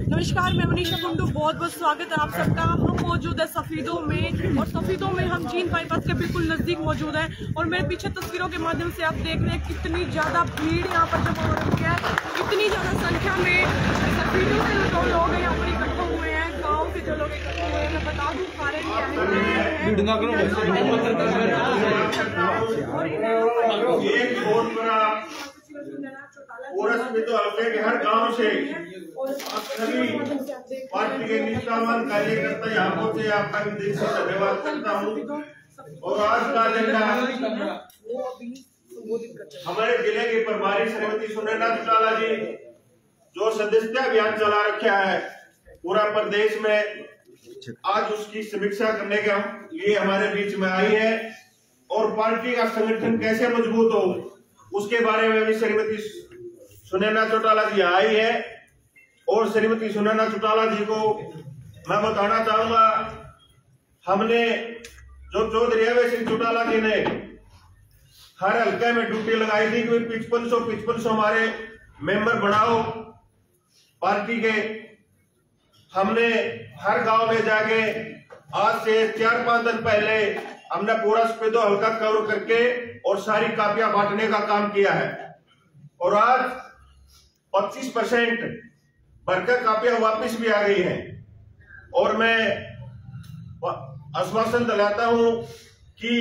नमस्कार, मैं मनीषा कुंडू, बहुत बहुत स्वागत है आप सबका। हम मौजूद है सफीदों में, और सफीदों में हम जींद बाईपास के बिल्कुल नज़दीक मौजूद हैं। और मेरे पीछे तस्वीरों के माध्यम से आप देख रहे हैं कितनी ज़्यादा भीड़ यहाँ पर जमा हो रही है। इतनी ज़्यादा संख्या में सफीदों के जो लोग हैं यहाँ पर इकट्ठे हुए हैं, गाँव के जो लोग इकट्ठे हुए हैं। मैं बता दूँ सारे तो हल्के के हर गांव से सभी पार्टी के निष्ठावान कार्यकर्ता यहाँ पहुंचे, आपका भी दिल से धन्यवाद करता हूँ। और आज का एजेंडा हमारे जिले की प्रभारी श्रीमती सुनैना चौटाला जी जो सदस्यता अभियान चला रखा है पूरा प्रदेश में, आज उसकी समीक्षा करने के लिए हमारे बीच में आई है। और पार्टी का संगठन कैसे मजबूत हो उसके बारे में भी श्रीमती सुनैना चौटाला जी आई है। और श्रीमती सुनैना चौटाला जी को मैं बताना चाहूंगा, हमने जो चौधरी अवैध सिंह चौटाला जी ने हर हल्के में ड्यूटी लगाई थी कि 5500 हमारे मेंबर बनाओ पार्टी के। हमने हर गांव में जाके आज से 4-5 दिन पहले हमने पूरा सफेदो हल्का कवर करके और सारी कापियां बांटने का काम किया है। और आज 25% भरकर कापियां वापस भी आ गई हैं। और मैं आश्वासन दिलाता हूं कि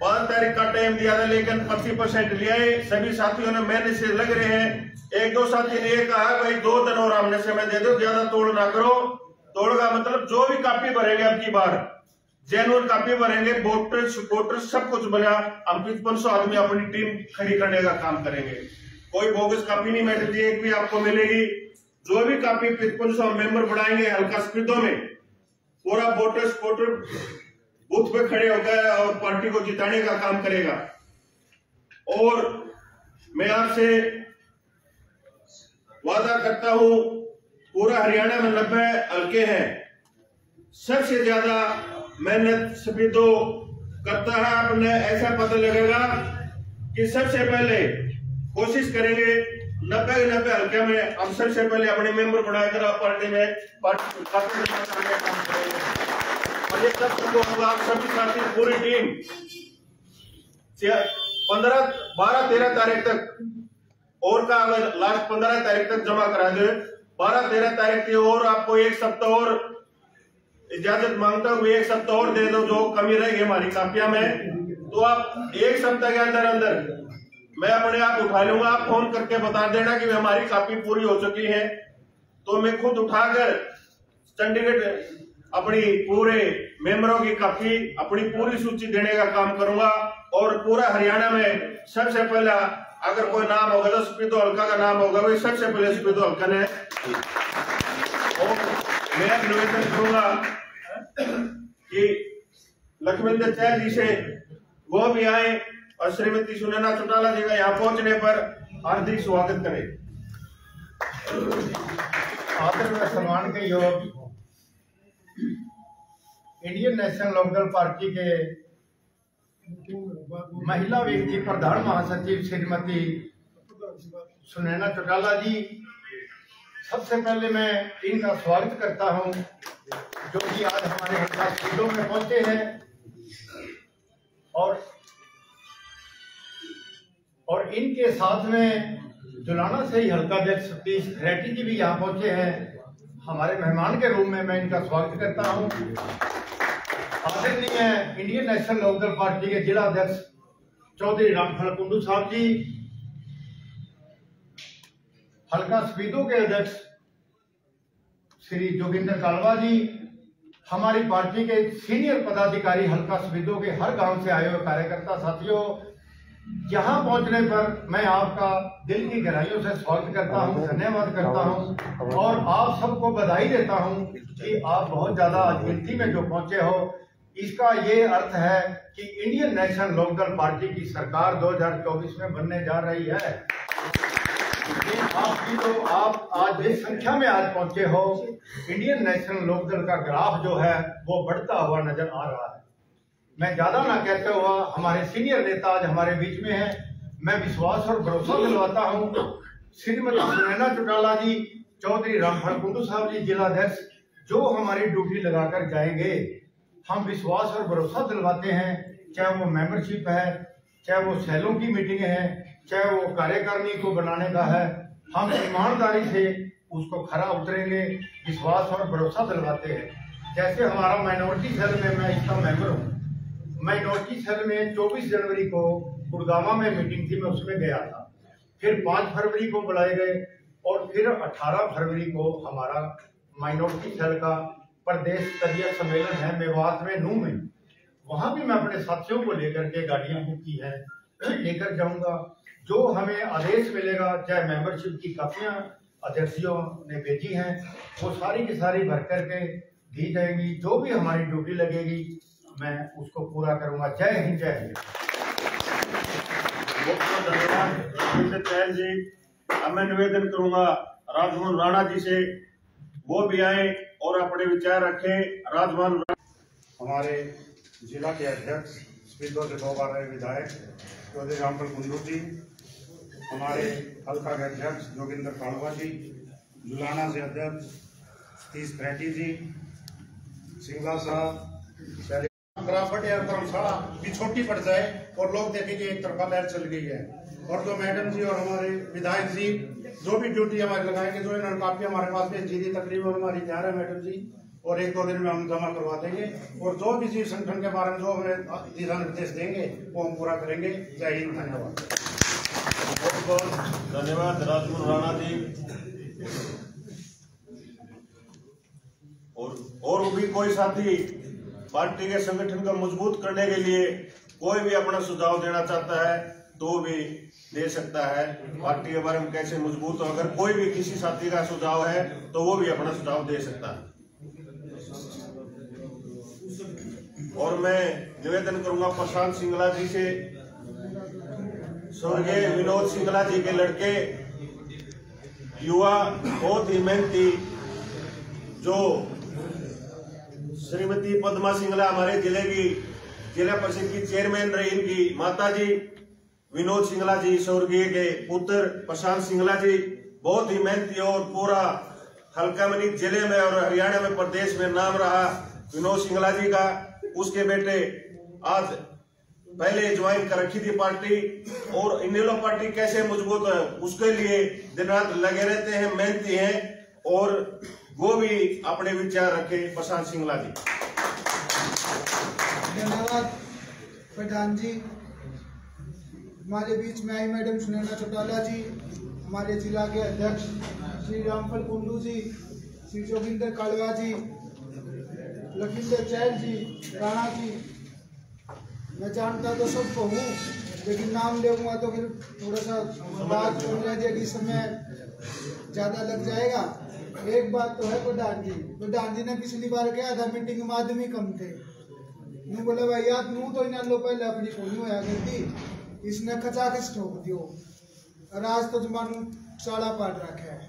5 तारीख का टाइम दिया था, लेकिन 25% लिया है। सभी साथियों ने मेहनत से लग रहे हैं। 1-2 साथी ने ये कहा भाई 2 दिन और हमने समय दे दो, ज्यादा तोड़ ना करो। तोड़ का मतलब जो भी कापी भरेंगे अब की बार जेन्युइन कापी भरेंगे, वोटर सपोर्टर सब कुछ बना। हम 5500 आदमी अपनी टीम खड़ी करने का काम करेंगे। कोई बोगस कापी नहीं मैटर एक भी आपको मिलेगी। जो भी कापी 5500 मेंबर बढ़ाएंगे हल्का सफेदों में, पूरा वोटर सपोर्टर बूथ पे खड़े होकर और पार्टी को जिताने का काम करेगा। और मैं आपसे वादा करता हूं, पूरा हरियाणा में 90 हल्के हैं, सबसे ज्यादा मेहनत सफेदो करता है। आपने ऐसा पता लगेगा कि सबसे पहले कोशिश करेंगे 90 के 90 हल्के में हम सबसे पहले अपने मेंबर बनाकर पार्टी में पार्टी काम करेंगे। और ये सब होगा, आप सभी साथी पूरी टीम 12-13 तारीख तक और का अगर लास्ट 15 तारीख तक जमा करा दे, 12-13 तारीख की और आपको 1 सप्ताह और इजाजत मांगता हूँ। 1 सप्ताह और दे दो, जो कमी रहेगी हमारी कापियां में, तो आप 1 सप्ताह के अंदर अंदर मैं अपने आप उठा लूंगा। आप फोन करके बता देना कि हमारी कापी पूरी हो चुकी है, तो मैं खुद उठाकर चंडीगढ़ अपनी पूरे मेंबरों की कापी अपनी पूरी सूची देने का काम करूंगा। और पूरा हरियाणा में सबसे पहला अगर कोई नाम होगा तो सफेदो हल्का का नाम होगा, वही सबसे पहले सफेदो हल्का ने। और मैं निवेदन करूंगा कि लखविंदर चहल जी से वो भी आए और श्रीमती सुनैना चौटाला जी का यहाँ पहुंचने पर हार्दिक स्वागत करें। आदर व सम्मान के योग इंडियन नेशनल लोकदल पार्टी के महिला विंग की प्रधान महासचिव श्रीमती सुनैना चौटाला जी, सबसे पहले मैं इनका स्वागत करता हूं जो कि आज हमारे हल्का सफेदों में पहुंचे हैं। और इनके साथ में जुलाना से ही हल्का अध्यक्ष सतीश रेड्डी जी भी यहाँ पहुंचे हैं। हमारे मेहमान के रूप में मैं इनका स्वागत करता हूं। आदरणीय इंडियन नेशनल लोकदल पार्टी के जिला अध्यक्ष चौधरी रामफल कुंडू साहब जी, हल्का सफेदों के अध्यक्ष श्री जोगिंदर कालवा जी, हमारी पार्टी के सीनियर पदाधिकारी हल्का सफेदों के हर गांव से आए हुए कार्यकर्ता साथियों, यहाँ पहुंचने पर मैं आपका दिल की गहराइयों से स्वागत करता हूं, धन्यवाद करता हूं। और आप सबको बधाई देता हूं कि आप बहुत ज्यादा गिनती में जो पहुंचे हो। इसका ये अर्थ है कि इंडियन नेशनल लोकदल पार्टी की सरकार 2024 में बनने जा रही है। आपकी तो आप आज जिस संख्या में आज पहुंचे हो, इंडियन नेशनल लोकदल का ग्राफ जो है वो बढ़ता हुआ नजर आ रहा है। मैं ज्यादा ना कहते हुआ, हमारे सीनियर नेता आज हमारे बीच में हैं। मैं विश्वास और भरोसा दिलवाता हूं श्रीमती सुनैना चौटाला जी, चौधरी रामफल कुंडू साहब जी जिला अध्यक्ष, जो हमारी ड्यूटी लगाकर जाएंगे, हम विश्वास और भरोसा दिलवाते हैं। चाहे वो मेंबरशिप है, चाहे वो सेलों की मीटिंग है, चाहे वो कार्यकारिणी को बनाने का है, हम ईमानदारी से उसको खरा उतरेंगे, विश्वास और भरोसा दिलवाते हैं। जैसे हमारा माइनॉरिटी सेल में मैं इसका मेंबर हूँ। माइनॉरिटी सेल में 24 जनवरी को गुड़गावा में मीटिंग थी, मैं उसमें गया था। फिर 5 फरवरी को बुलाए गए और फिर 18 फरवरी को हमारा माइनॉरिटी सेल का प्रदेश स्तरीय सम्मेलन है मेवात में, नूह में। वहां भी मैं अपने साथियों को लेकर के गाड़ियां बुक की है, लेकर जाऊंगा। जो हमें आदेश मिलेगा, चाहे मेंबरशिप की कापियां अध्यक्षों ने भेजी हैं, वो सारी की सारी भर करके दी जाएंगी। जो भी हमारी ड्यूटी लगेगी मैं उसको पूरा करूंगा। जय हिंद, जय हिंद। बहुत बहुत धन्यवाद चैन जी। अब मैं निवेदन करूंगा राजभवन राणा जी से, वो भी आए और अपने विचार रखें। राजभवन हमारे जिला के अध्यक्ष स्पीडो से 2 बार रहे विधायक चौधरी रामफल कुंडू जी, हमारे हल्का के अध्यक्ष जोगिंदर कालवा जी, जुलाना से अध्यक्ष सतीश त्रेटी जी, सिंगला साहब, ग्राफट या धर्मशाला भी छोटी पड़ जाए और लोग देखेंगे एक तरफा लहर चल गई है। और जो मैडम जी और हमारे विधायक जी जो भी ड्यूटी हमारे लगाएंगे, जो इन्होंने काफी हमारे पास भेज दी, तकरीबन हमारी तैयार है मैडम जी, और 1-2 दिन में हम जमा करवा देंगे। और जो भी जीव संगठन के बारे में जो हमें दिशा निर्देश देंगे वो हम पूरा करेंगे। जय हिंद, धन्यवाद। बहुत बहुत धन्यवाद राजभवन राणा जी। और भी कोई साथी पार्टी के संगठन को मजबूत करने के लिए कोई भी अपना सुझाव देना चाहता है तो भी दे सकता है। पार्टी के बारे में कैसे मजबूत हो, अगर कोई भी किसी साथी का सुझाव है तो वो भी अपना सुझाव दे सकता है। और मैं निवेदन करूंगा प्रशांत सिंगला जी से, स्वर्गीय विनोद सिंगला जी के लड़के, युवा, बहुत ही मेहनती, जो श्रीमती पद्मा सिंगला हमारे जिले की जिला परिषद की चेयरमैन रही, इनकी माता जी विनोद सिंगला जी, स्वर्गीय के पुत्र प्रशांत सिंगला जी, बहुत ही मेहनती और पूरा हल्का मनी जिले में और हरियाणा में, प्रदेश में नाम रहा विनोद सिंगला जी का। उसके बेटे आज पहले ज्वाइन कर रखी थी पार्टी, और इनेलो पार्टी कैसे मजबूत है उसके लिए दिन रात लगे रहते हैं, मेहनती हैं, और वो भी अपने विचार रखे। प्रशांत सिंगला जी। धन्यवाद प्रधान जी। हमारे बीच में आई मैडम सुनैना चौटाला जी, हमारे जिला के अध्यक्ष श्री रामफल कुंडू जी, श्री जोगिंदर कालवा जी, लखींदर चैन जी, राणा जी। मैं जानता तो सबको हूँ, लेकिन नाम लेऊंगा तो फिर थोड़ा सा बात हो जाएगी, समय ज़्यादा लग जाएगा। एक बात तो है प्रधान जी ने पिछली बार कहा था मीटिंग में आदमी कम थे, नहीं बोला भाई यार नू तो इन लो पहले अपनी कोनी होया करती, इसने खचाखच ठोक दियो, और आज तो जमानू साड़ा पाट रखा है।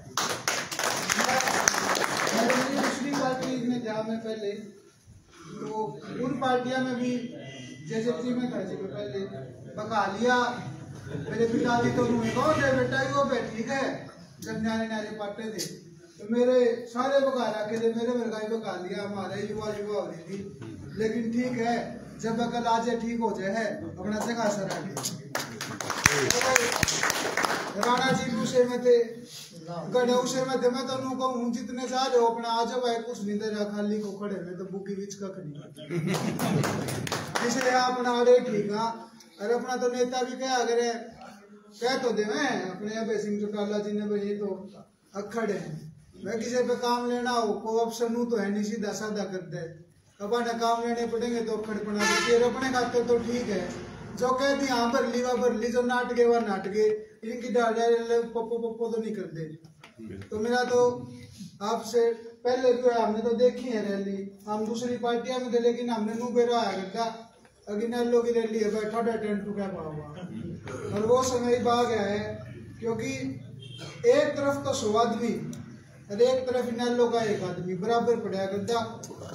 दूसरी पार्टी में था मैं पहले, तो उन पार्टियां में भी जैसे में था जी पहले बका लिया, मेरे पिताजी तो बेटा वो ठीक है, जब न्यारे न्यारे पाटे थे तो मेरे सारे बका रखे थे, मेरे वर्गाई बका लिया, हमारे युवा हो रही थी। लेकिन ठीक है, जब अकल आज ठीक हो जाए अपना जगह सर राणा जी उसे में थे, गढ़े उसे में थे। मैं तो नू कहूँ जितने जा रहे हो अपना आ जाओ भाई, कुछ नहीं दे खाली को खड़े में तो बुकी बीच का खड़ी, इसलिए अपना अड़े ठीक। हाँ, और अपना तो नेता भी क्या अगर कह तो दे अपने अभय सिंह चौटाला जी ने भाई तो अखड़ है, मैं किसी पे काम लेना हो को अफसर नू तो है नहीं, सीधा साधा कर दे, अपने काम लेने पड़ेंगे तो अखड़ पड़ा फिर अपने खाते तो ठीक है। जो कहती हाँ भर ली, जो नाटके वह नाटके, इनकी पप्पो पप्पो तो नहीं कर दे। तो मेरा तो आपसे पहले भी हमने तो देखी है रैली, हम दूसरी पार्टियां में थे, लेकिन हमने नू बेरा आया करता अगिनलो की रैली है बैठा टेंट टूटा हुआ, और वो समय भाग गया है, क्योंकि एक तरफ तो 100 आदमी और एक तरफ इनेलो का 1 आदमी बराबर पड़ा करता।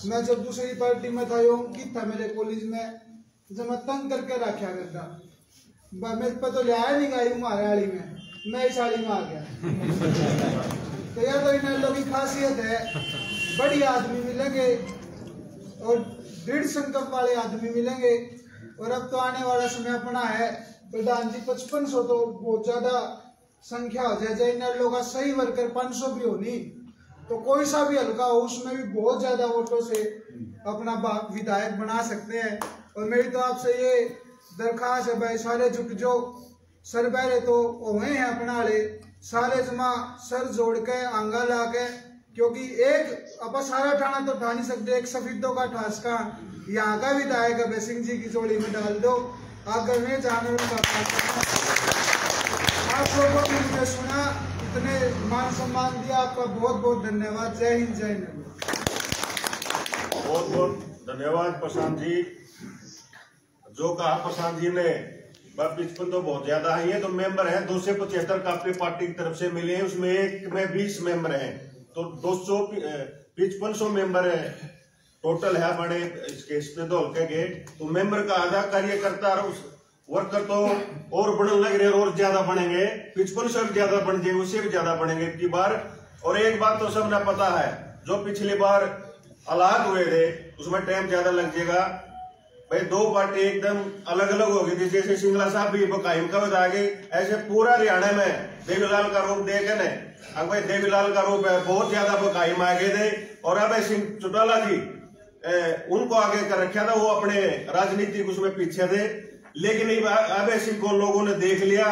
मैं जब दूसरी पार्टी में था, योग की था मेरे कॉलेज में, जब मैं तंग करके रखा करता, मेरे पे तो लिया नहीं गई हमारे आली में, मैं इस साड़ी में आ गया। तो यह तो इन लोगों की खासियत है, बढ़िया आदमी मिलेंगे और दृढ़ संकल्प वाले आदमी मिलेंगे। और अब तो आने वाला समय अपना है प्रधान जी, 5500 तो बहुत ज्यादा संख्या हो जाए। इन लोगों का सही वर्कर 500 भी हो नहीं तो कोई सा भी हल्का हो उसमें भी बहुत ज्यादा वोटों से अपना विधायक बना सकते हैं। और मेरी तो आपसे ये दरखास्त है भाई, सारे जुट जो सर बहरे तो हुए हैं अपना ले सारे जमा सर जोड़ के आंगा ला के, क्योंकि एक अब सारा ठाना तो ठा नहीं सकते, एक सफीदों का ठासका यहाँ का विधायक अभय सिंह जी की जोड़ी में डाल दो। अगर मैं जानवरों का आप लोगों ने मुझे सुना, इतने मान सम्मान दिया, आपका बहुत बहुत धन्यवाद। जय हिंद, जय हिंद। बहुत बहुत धन्यवाद प्रशांत जी। जो कहा प्रशांत जी ने 55 तो बहुत ज्यादा है, तो मेंबर हैं 275 का अपनी पार्टी की तरफ से मिले हैं, उसमें एक में 20 मेंबर हैं, तो 255 मेंबर है टोटल है बड़े इसके स्पेदोल के गेट। तो मेंबर का आधा कार्यकर्ता और उस वर्कर तो और बढ़ने लग रहे और ज्यादा बढ़ेंगे, 55 भी ज्यादा बढ़ जाएंगे, उससे भी ज्यादा बढ़ेंगे इतनी बार। और एक बात तो सबने पता है, जो पिछली बार हालात हुए थे उसमें टाइम ज्यादा लग जाएगा भाई। दो पार्टी एकदम अलग अलग हो गई थी, जैसे सिंगला साहब भी बकाइम का बता गए, ऐसे पूरा हरियाणा में देवीलाल का रूप देखे न, अब भाई देवीलाल का रूप है, बहुत ज्यादा बकाइम आ गए थे। और अभय सिंह चौटाला जी उनको आगे कर रखा था, वो अपने राजनीतिक उसमें पीछे थे, लेकिन अभय सिंह को लोगों ने देख लिया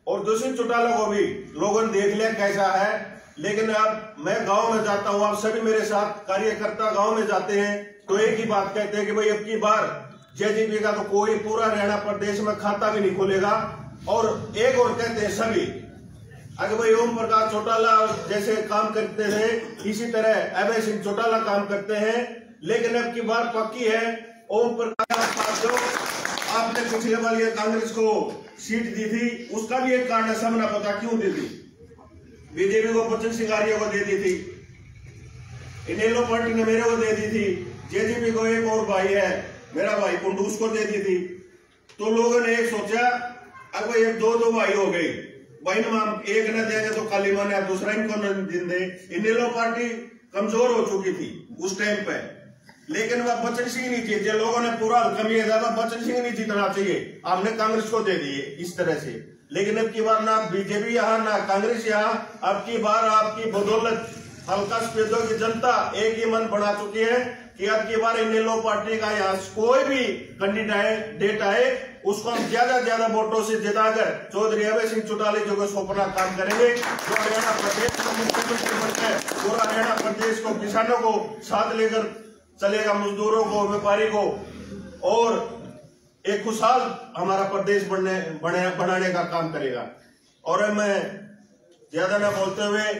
और दुष्यंत चौटाला को भी लोगों ने देख लिया कैसा है। लेकिन अब मैं गांव में जाता हूं, आप सभी मेरे साथ कार्यकर्ता गांव में जाते हैं, तो एक ही बात कहते हैं कि भाई अब की बार जेजेपी का तो कोई पूरा हरियाणा प्रदेश में खाता भी नहीं खोलेगा। और एक और कहते हैं सभी, अगर भाई ओम प्रकाश चौटाला जैसे काम करते थे इसी तरह अभय सिंह चौटाला काम करते हैं। लेकिन अब की बार पक्की है, ओम प्रकाश जो आपने पिछले वाली कांग्रेस को सीट दी थी उसका भी एक कारण है, सबने पता क्यों दी थी। बीजेपी को बच्चन सिंह आर्य को दे दी थी, इनेलो पार्टी ने मेरे को दे दी थी, जेजेपी को एक और भाई है मेरा भाई कुंडूस को दे दी थी। तो लोगों ने एक सोचा अब ये दो भाई हो गई, भाई ने हम एक न देंगे तो काली मन है, दूसरा इनको न दे। इनेलो पार्टी कमजोर हो चुकी थी उस टाइम पे, लेकिन वह बच्चन सिंह नहीं जीते, लोगों ने पूरा कमी है बच्चन सिंह नहीं जीतना चाहिए, हमने कांग्रेस को दे दिए इस तरह से। लेकिन अब की बार ना बीजेपी यहाँ ना कांग्रेस यहाँ, अब की बार आपकी बदौलत हल्का स्पेदो की जनता एक ही मन बना चुकी है कि अब की बार इनेलो पार्टी का यहाँ कोई भी कैंडिडेट आए उसको हम ज्यादा वोटों से जिताकर चौधरी अभय सिंह चौटाला जी को सौंपना काम करेंगे, जो हरियाणा प्रदेश का मुख्यमंत्री बनकर पूरा हरियाणा प्रदेश को किसानों को साथ लेकर चलेगा, मजदूरों को, व्यापारी को, और एक खुशहाल हमारा प्रदेश बनाने का काम करेगा। और मैं ज्यादा न बोलते हुए,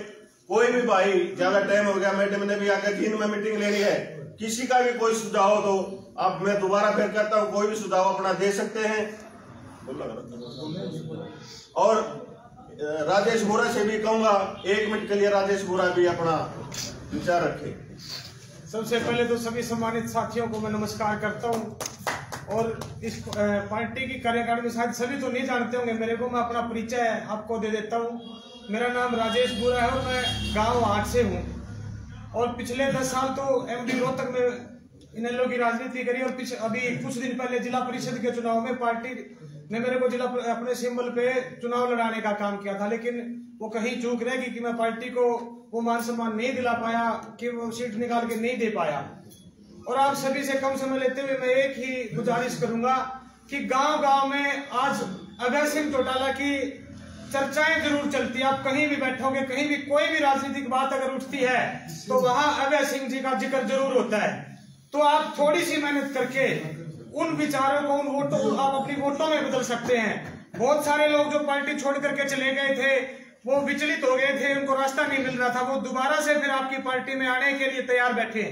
कोई भी भाई ज्यादा टाइम हो गया, मैडम ने भी आकर 3 में मीटिंग लेनी है, किसी का भी कोई सुझाव हो तो अब मैं दोबारा फिर कहता हूं कोई भी सुझाव अपना दे सकते हैं। और राजेश बोरा से भी कहूंगा 1 मिनट के लिए राजेश बोरा भी अपना विचार रखे। सबसे पहले तो सभी सम्मानित साथियों को मैं नमस्कार करता हूं। और इस पार्टी की कार्यकारिणी में शायद सभी तो नहीं जानते होंगे मेरे को, मैं अपना परिचय आपको दे देता हूं। मेरा नाम राजेश बोरा है और मैं गांव हाट से हूं। और पिछले 10 साल तो एमडी रोहतक में इनेलो की राजनीति करी। और अभी कुछ दिन पहले जिला परिषद के चुनाव में पार्टी ने मेरे को अपने सिंबल पे चुनाव लड़ाने का काम किया था, लेकिन वो कहीं चूक रह गई कि मैं पार्टी को वो मान सम्मान नहीं दिला पाया, कि वो सीट निकाल के नहीं दे पाया। और आप सभी से कम समय लेते हुए मैं एक ही गुजारिश करूंगा कि गांव-गांव में आज अभय सिंह चौटाला की चर्चाएं जरूर चलती है। आप कहीं भी बैठोगे, कहीं भी कोई भी राजनीतिक बात अगर उठती है तो वहां अभय सिंह जी का जिक्र जरूर होता है। तो आप थोड़ी सी मेहनत करके उन विचारों को, उन वोटों को आप अपनी वोटों में बदल सकते हैं। बहुत सारे लोग जो पार्टी छोड़ करके चले गए थे वो विचलित हो गए थे, उनको रास्ता नहीं मिल रहा था, वो दोबारा से फिर आपकी पार्टी में आने के लिए तैयार बैठे।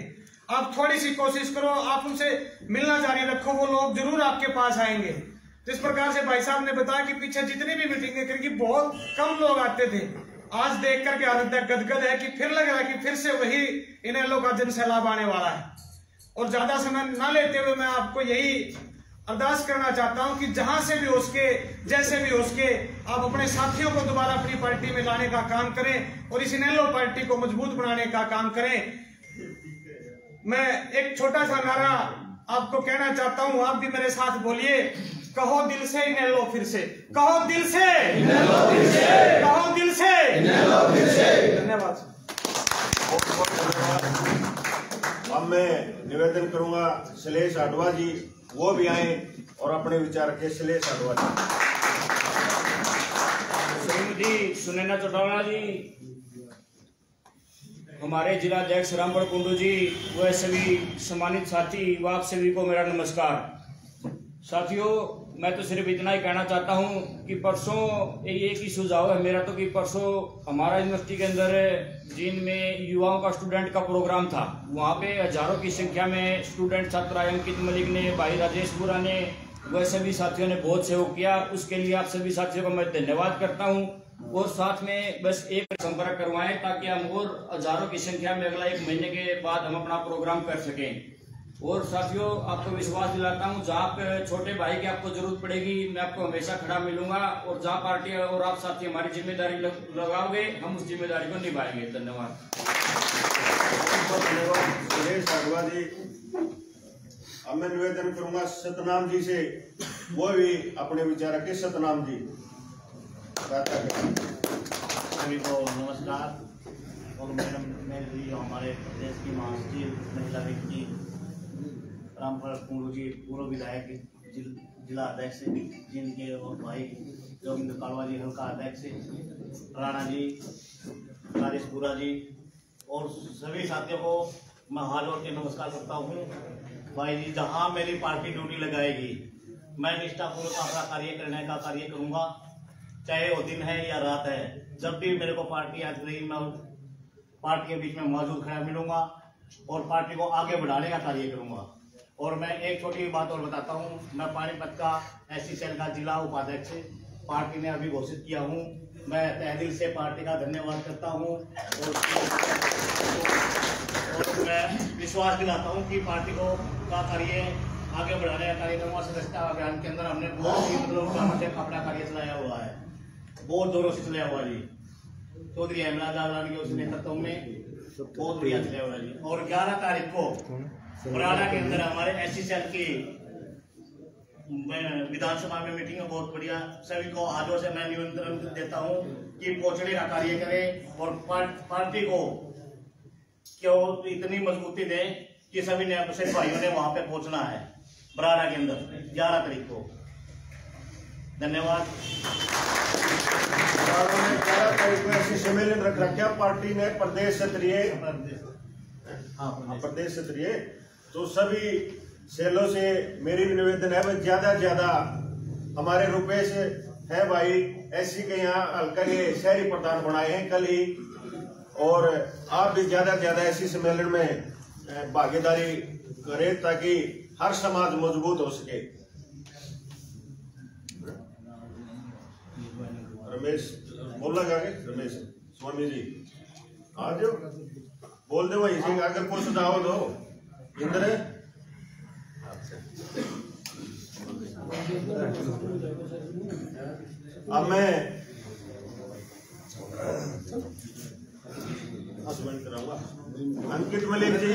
आप थोड़ी सी कोशिश करो, आप उनसे मिलना जारी रखो, वो लोग जरूर आपके पास आएंगे। जिस प्रकार से भाई साहब ने बताया कि पीछे जितनी भी मीटिंगें करी बहुत कम लोग आते थे, आज देख करके हालत गदगद है कि फिर लग रहा है कि फिर से वही इनेलो का जन सैलाब आने वाला है। और ज्यादा समय न लेते हुए मैं आपको यही अरदास करना चाहता हूं कि जहां से भी हो सके, जैसे भी हो सके, आप अपने साथियों को दोबारा अपनी पार्टी में लाने का काम करें और इस इनेलो पार्टी को मजबूत बनाने का काम करें। मैं एक छोटा सा नारा आपको कहना चाहता हूं, आप भी मेरे साथ बोलिए, कहो दिल से इनेलो फिर से, कहो दिल से इनेलो फिर से, कहो दिल से इनेलो फिर से। धन्यवाद। अब मैं निवेदन करूंगा शैलेश आडवा जी, वो भी आए और अपने विचार के। शैलेश आडवा जी, सुनैना चौटाला जी, हमारे जिला अध्यक्ष रामगढ़ कुंडू जी, वह सभी सम्मानित साथी व आप सभी को मेरा नमस्कार। साथियों, मैं तो सिर्फ इतना ही कहना चाहता हूं कि परसों एक ही सुझाव है मेरा तो कि परसों हमारा यूनिवर्सिटी के अंदर जिनमें युवाओं का स्टूडेंट का प्रोग्राम था, वहां पे हजारों की संख्या में स्टूडेंट छात्र आए। अंकित मलिक ने, भाई राजेश बुरा ने, वह सभी साथियों ने बहुत सहयोग किया। उसके लिए आप सभी साथियों का मैं धन्यवाद करता हूं। और साथ में बस एक संपर्क करवाएं ताकि हम और हजारों की संख्या में अगला 1 महीने के बाद हम अपना प्रोग्राम कर सकें। और साथियों, आपको विश्वास दिलाता हूं, जहां पे छोटे भाई की आपको जरूरत पड़ेगी, मैं आपको हमेशा खड़ा मिलूंगा। और जहां पार्टी और आप साथी हमारी जिम्मेदारी लगाओगे, हम उस जिम्मेदारी को निभाएंगे। धन्यवाद। सुरेश आडवा जी, अब मैं निवेदन करूंगा सतनाम जी से, वो भी अपने विचार के। सतनाम जी, सभी को नमस्कार। और मेरे हमारे प्रदेश की महासचिव महिला व्यक्ति रामगढ़ कुंडू जी, पूर्व विधायक जिला अध्यक्ष जिनके, और भाई जोगिंदर कालवा जी हल्का अध्यक्ष, राणा जी, राजेश बुरा जी, और सभी साथियों को मैं हाथ जोड़ के नमस्कार करता हूँ। भाई जी, जहाँ मेरी पार्टी ड्यूटी लगाएगी, मैं निष्ठापूर्वक अपना कार्य करने का कार्य करूँगा, चाहे वो दिन है या रात है। जब भी मेरे को पार्टी याद करेगी, मैं पार्टी के बीच में मौजूद खड़ा मिलूंगा और पार्टी को आगे बढ़ाने का कार्य करूंगा। और मैं एक छोटी बात और बताता हूं, मैं पानीपत का एससी सेल का जिला उपाध्यक्ष पार्टी ने अभी घोषित किया हूं। मैं तहे दिल से पार्टी का धन्यवाद करता हूं और मैं विश्वास दिलाता हूं कि पार्टी को का कार्य आगे बढ़ाने का कार्य करूंगा। सदस्यता अभियान के अंदर हमने बहुत ही अपना कार्य चलाया हुआ है, बहुत जोरों से चलाया हुआ जी। चौधरी हेमला जागलानी के उस नेतृत्व में बहुत बढ़िया चलाया हुआ जी। और 11 तारीख को मुरादा के अंदर हमारे एससी सेल की विधानसभा में मीटिंग है, बहुत बढ़िया। सभी को हाथों से मैं निमंत्रण देता हूं कि पहुंचने का कार्य करें और पार्टी को क्यों इतनी मजबूती दें कि सभी ने अपने भाइयों ने वहां पे पहुंचना है मुरादा के अंदर 11 तारीख को। धन्यवाद। 11 तारीख को ऐसी सम्मेलन रख रखा पार्टी ने, प्रदेश स्तरीय। तो सभी सेलों से मेरी भी निवेदन है, भाई ज्यादा से ज्यादा हमारे रुपेश है भाई ऐसी के यहाँ हल्का के शहरी प्रधान बनाए हैं कल ही, और आप भी ज्यादा से ज्यादा ऐसी सम्मेलन में भागीदारी करें ताकि हर समाज मजबूत हो सके। रमेश बोलना जाके, रमेश स्वामी जी आज बोल दे वही से, अगर कोई सुझाव दो इंद्र। अब मैं कराऊंगा अंकित मलिक जी,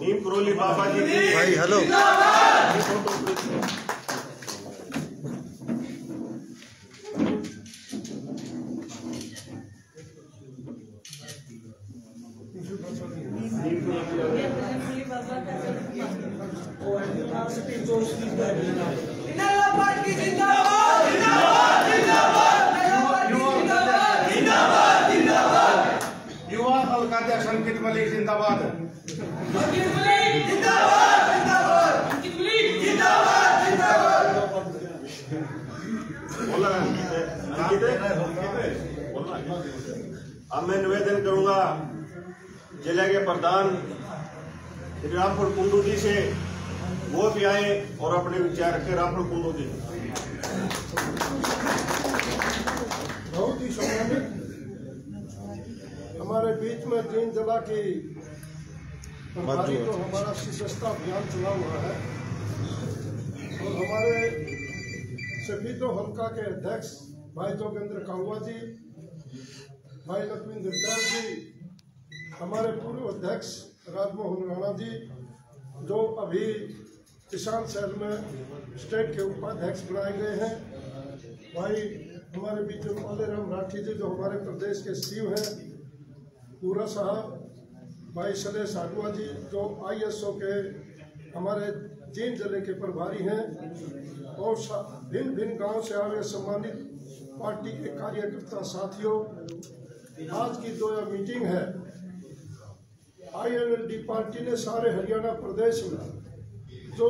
नीम करोली बाबा जी भाई, हेलो। युवा हल्का अध्यक्ष अंकित मलिक जिंदाबाद। अब मैं निवेदन करूंगा जिले के प्रधान श्री रामपुर कुंडू जी से, वो भी आए और अपने विचार रखे। रामपुर कुंडू जी। बहुत ही सम्मानित हमारे बीच में 3 जिला की प्रभारी तो हमारा सदस्यता अभियान चला हुआ है और हमारे सफीदो हल्का के अध्यक्ष भाई जोगेंद्र कालवा जी, भाई लखविंदर दास जी, हमारे पूर्व अध्यक्ष राजमोहन राणा जी जो अभी किसान सेल में स्टेट के उपाध्यक्ष बनाए गए हैं, भाई हमारे बीच में पालेराम राठी जी जो हमारे प्रदेश के सचिव हैं, पूरा साहब, भाई शैलेश आडवा जी जो ISO के हमारे जींद जिले के प्रभारी हैं और भिन्न भिन्न गांव से आए सम्मानित पार्टी के कार्यकर्ता साथियों, आज की जो यह मीटिंग है INLD पार्टी ने सारे हरियाणा प्रदेश में जो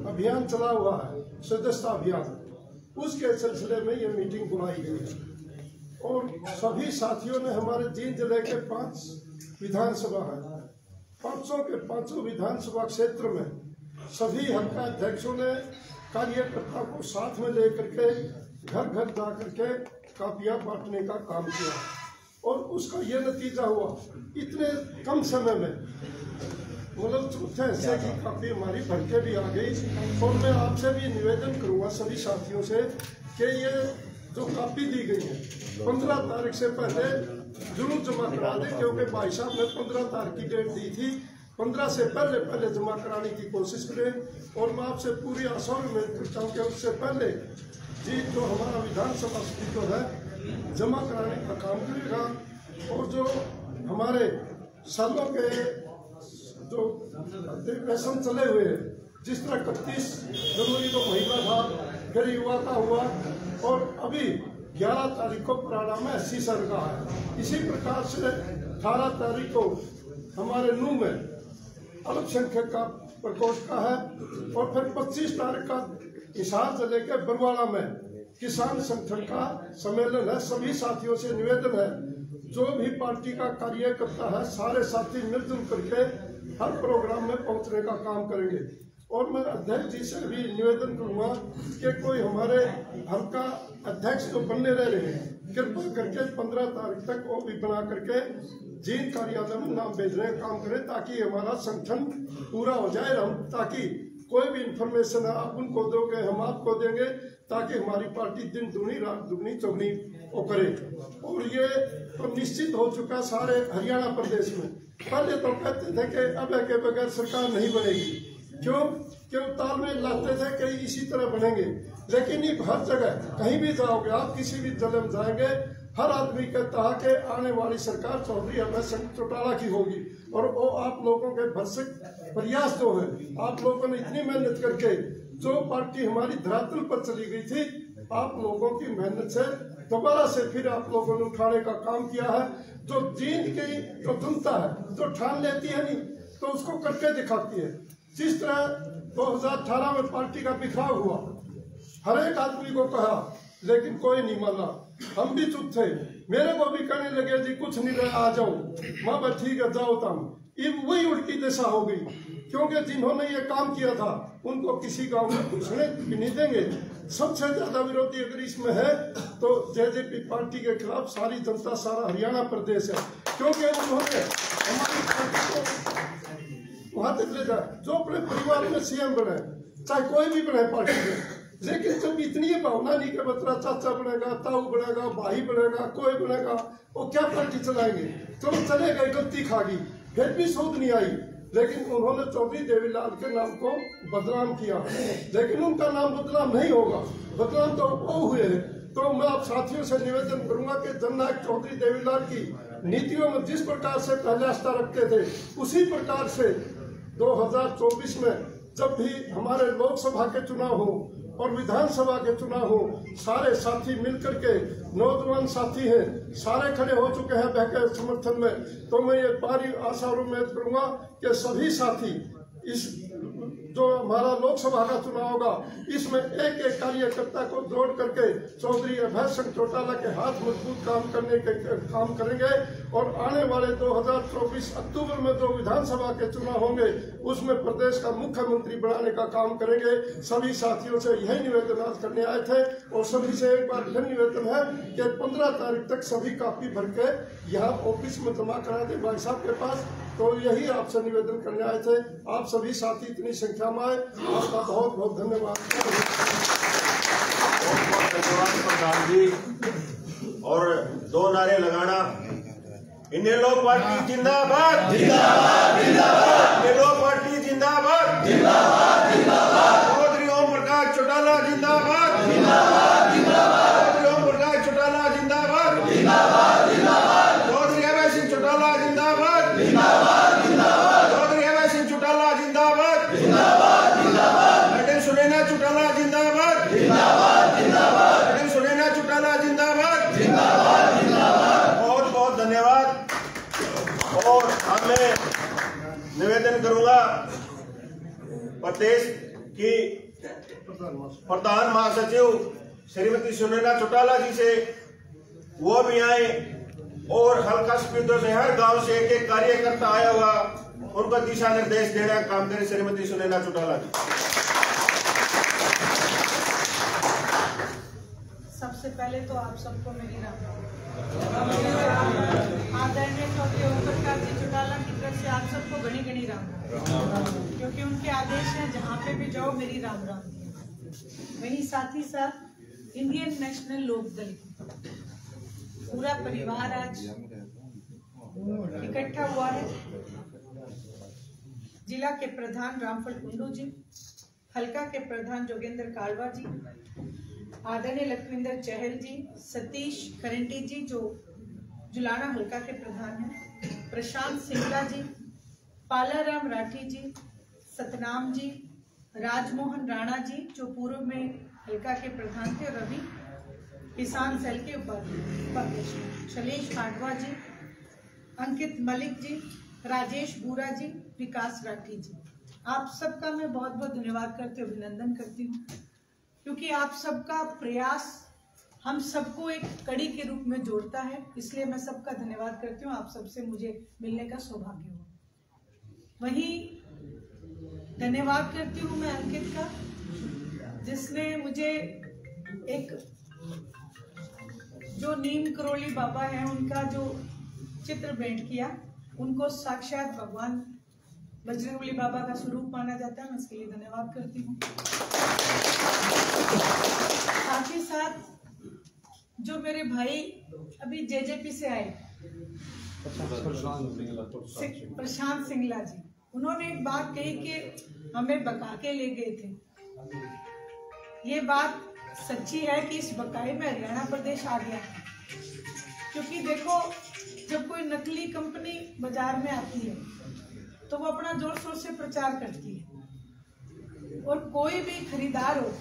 अभियान चला हुआ है सदस्यता अभियान, उसके सिलसिले में ये मीटिंग बुलाई गई है और सभी साथियों ने हमारे जींद जिले के 5 विधानसभा है, 500 के 500 विधानसभा क्षेत्र में सभी हल्का अध्यक्षों ने कार्यकर्ता को साथ में लेकर के घर घर जा करके कापियां बांटने का काम किया और उसका ये नतीजा हुआ इतने कम समय में मतलब चौथे हिस्से की कापी हमारी भर के भी आ गई। और मैं आपसे भी निवेदन करूंगा सभी साथियों से कि ये जो कापी दी गई है 15 तारीख से पहले जरूर जमा करा दें, क्योंकि भाई साहब ने 15 तारीख की डेट दी थी, 15 से पहले जमा कराने की कोशिश करें। और मैं आपसे पूरी आशा में करता हूँ कि उससे पहले जी जो हमारा विधानसभा स्पीकर है जमा कराने का काम करेगा। और जो हमारे सालों के जो अधिवेशन चले हुए हैं, जिस तरह 31 जनवरी को महिला था, फिर युवा का हुआ और अभी 11 तारीख को प्राणा में 80 सर का है, इसी प्रकार से 18 तारीख को हमारे नू में अल्पसंख्यक का प्रकोष्ठ का है और फिर 25 तारीख का हिसार जिले के बरवाड़ा में किसान संगठन का सम्मेलन है। सभी साथियों से निवेदन है जो भी पार्टी का कार्यकर्ता है सारे साथी मिलजुल करके हर प्रोग्राम में पहुंचने का काम करेंगे। और मैं अध्यक्ष जी से भी निवेदन करूंगा कि कोई हमारे हल्का अध्यक्ष तो बनने रह रहे हैं, कृपा करके 15 तारीख तक वो भी बना करके जींद कार्यालय में नाम भेजने का काम करें ताकि हमारा संगठन पूरा हो जाए। हम ताकि कोई भी इंफॉर्मेशन है आप उनको दोगे, हम आपको देंगे, ताकि हमारी पार्टी दिन दुगनी रात दुगनी चौगनी वो करे। और ये तो निश्चित हो चुका सारे हरियाणा प्रदेश में। पहले तो कहते थे कि अब के बगैर सरकार नहीं बनेगी, क्यों तालमेल लाते थे कि इसी तरह बनेंगे, लेकिन ये हर जगह कहीं भी जाओगे आप, किसी भी जिले में जाएंगे, हर आदमी कहता है कि आने वाली सरकार चौधरी अभय चौटाला की होगी। और वो आप लोगों के भरसक प्रयास जो है, आप लोगों ने इतनी मेहनत करके जो पार्टी हमारी धरातल पर चली गई थी, आप लोगों की मेहनत से दोबारा से फिर आप लोगों ने उठाने का काम किया है। जो जींद की जो जनता है जो ठान लेती है नहीं तो उसको करके दिखाती है। जिस तरह 2018 में पार्टी का बिखराव हुआ, हर एक आदमी को कहा लेकिन कोई नहीं माना, हम भी चुप थे, मेरे को भी कहने लगे जी कुछ नहीं रहा आ जाओ, मैं ठीक है जाओ तुम। ये वही उल्टी दिशा हो गई, क्योंकि जिन्होंने ये काम किया था उनको किसी गांव में घुसने भी नहीं देंगे। सबसे ज्यादा विरोधी अगर इसमें है तो JJP पार्टी के खिलाफ सारी जनता, सारा हरियाणा प्रदेश है, क्योंकि उन्होंने हमारी पार्टी को वहां तक ले जाए जो अपने परिवार में CM बने, चाहे कोई भी बने पार्टी में। लेकिन जब इतनी भावना नहीं कि बतरा चाचा बनेगा, ताऊ बनेगा, भाई बनेगा, कोई बनेगा, वो क्या पार्टी चलाएंगे। चलो चले गए, गलती खा गई, फिर भी सूद नहीं आई, लेकिन उन्होंने चौधरी देवीलाल के नाम को बदनाम किया। लेकिन उनका नाम बदनाम नहीं होगा, बदनाम तो वो हुए हैं। तो मैं आप साथियों से निवेदन करूंगा कि जननायक चौधरी देवीलाल की नीतियों में जिस प्रकार से पहले आस्था रखते थे, उसी प्रकार से 2024 में जब भी हमारे लोकसभा के चुनाव हो और विधानसभा के चुनाव हो, सारे साथी मिलकर के, नौजवान साथी हैं सारे खड़े हो चुके हैं बहके समर्थन में। तो मैं ये भारी आशा और उम्मीद करूंगा कि सभी साथी इस जो हमारा लोकसभा का चुनाव होगा इसमें एक एक कार्यकर्ता को जोड़ करके चौधरी अभय चौटाला के हाथ मजबूत काम करने के काम करेंगे और आने वाले 2024 अक्टूबर में जो विधानसभा के चुनाव होंगे उसमें प्रदेश का मुख्यमंत्री बनाने का काम करेंगे। सभी साथियों से यही निवेदन आज करने आए थे और सभी से एक बार फिर निवेदन है कि 15 तारीख तक सभी कापी भर के यहाँ ऑफिस में जमा करा दे भाई साहब के पास। तो यही आपसे निवेदन करने आए थे। आप सभी साथी इतनी संख्या में आए, आपका बहुत बहुत धन्यवाद। प्रधान जी, और 2 नारे लगाना, इनेलो पार्टी जिंदाबाद, जिंदाबाद, जिंदाबाद, इनेलो पार्टी जिंदाबाद, जिंदाबाद, जिंदाबाद, चौधरी ओम प्रकाश चौटाला जिंदाबाद, जिंदाबाद, जिंदाबाद, चौधरी ओम प्रकाश चौटाला जिंदाबाद, जिंदाबाद, जिंदाबाद, चौधरी अभय सिंह चौटाला जिंदाबाद, जिंदाबाद, जिंदाबाद, चौधरी अभय सिंह चौटाला जिंदाबाद, जिंदाबाद, जिंदाबाद, मैडम सुनैना चौटाला जिंदाबाद, जिंदाबाद, जिंदाबाद, मैडम सुनैना चौटाला जिंदाबाद, जिंदाबाद, जिंदाबाद। बहुत बहुत धन्यवाद। और अब मैं निवेदन करूंगा प्रदेश की प्रधान महासचिव श्रीमती सुनैना चौटाला जी से, वो भी आए और हल्का स्पीडो से हर गांव से एक एक कार्यकर्ता आया हुआ, उनको दिशा निर्देश देने का काम करे श्रीमती सुनैना चौटाला जी। सबसे पहले तो आप सबको मेरी राम आदरणीय चौधरी ओम प्रकाश जी चौटाला की तरफ से आप सबको घनी घनी राम, क्योंकि उनके आदेश हैं जहाँ पे भी जाओ मेरी राम राम। वही साथ ही साथ इंडियन नेशनल लोकदल पूरा परिवार आज इकट्ठा हुआ है। जिला के प्रधान रामफल कुंडू जी, हल्का के प्रधान जोगेंद्र कालवा जी, आदरणीय लखविंदर चहल जी, सतीश करंटी जी जो जुलाना हल्का के प्रधान हैं, प्रशांत सिंगला जी, पालाराम राठी जी, सतनाम जी, राजमोहन राणा जी जो पूर्व में हल्का के प्रधान थे, रवि किसान सेल के उपाध्यक्ष, शैलेश खांडवा जी, अंकित मलिक जी, राजेश बूरा जी, विकास राठी जी, आप सबका मैं बहुत बहुत धन्यवाद करते हुए अभिनंदन करती हूँ, क्योंकि आप सबका प्रयास हम सबको एक कड़ी के रूप में जोड़ता है। इसलिए मैं सबका धन्यवाद करती हूँ। आप सबसे मुझे मिलने का सौभाग्य हुआ। वहीं धन्यवाद करती हूँ मैं अंकित का, जिसने मुझे एक जो नीम करोली बाबा है उनका जो चित्र भेंट किया, उनको साक्षात भगवान बजरंगबली बाबा का स्वरूप माना जाता है। मैं इसके लिए धन्यवाद करती हूँ। साथ ही साथ जो मेरे भाई अभी जेजेपी से आए प्रशांत सिंगला जी, उन्होंने एक बात कही कि हमें बका के ले गए थे। ये बात सच्ची है कि इस बकाए में हरियाणा प्रदेश आ गया, क्योंकि देखो जब कोई नकली कंपनी बाजार में आती है तो वो अपना जोर शोर से प्रचार करती है, और कोई भी खरीदार हो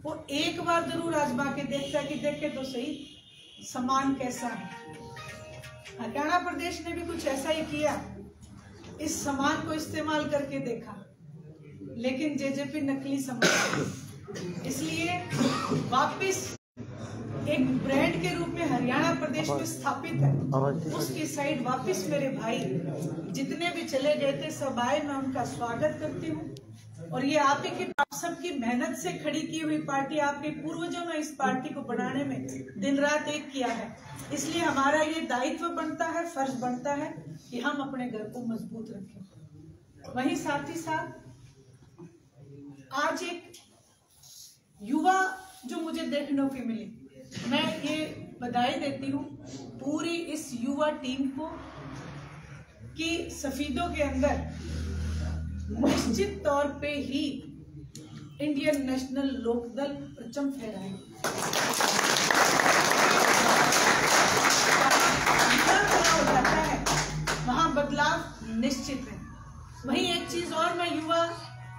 वो एक बार जरूर आजमा के देखता है कि देखे तो सही सामान कैसा है। हरियाणा प्रदेश ने भी कुछ ऐसा ही किया, इस सामान को इस्तेमाल करके देखा, लेकिन जेजेपी नकली सामान, इसलिए वापस एक ब्रांड के रूप में हरियाणा प्रदेश में स्थापित है, उसकी साइड वापस मेरे भाई जितने भी चले गए थे सब आए, मैं उनका स्वागत करती हूँ। और ये आप सबकी मेहनत से खड़ी की हुई पार्टी, आपके पूर्वजों ने इस पार्टी को बनाने में दिन रात एक किया है, इसलिए हमारा ये दायित्व बनता है, फर्ज बनता है कि हम अपने घर को मजबूत रखें। वहीं साथ ही साथ आज एक युवा जो मुझे देखने को मिली, मैं ये बधाई देती हूँ पूरी इस युवा टीम को कि सफीदों के अंदर निश्चित तौर पे ही इंडियन नेशनल लोकदल परचम फहराए। हो जाता है वहां बदलाव निश्चित है। वहीं एक चीज और मैं युवा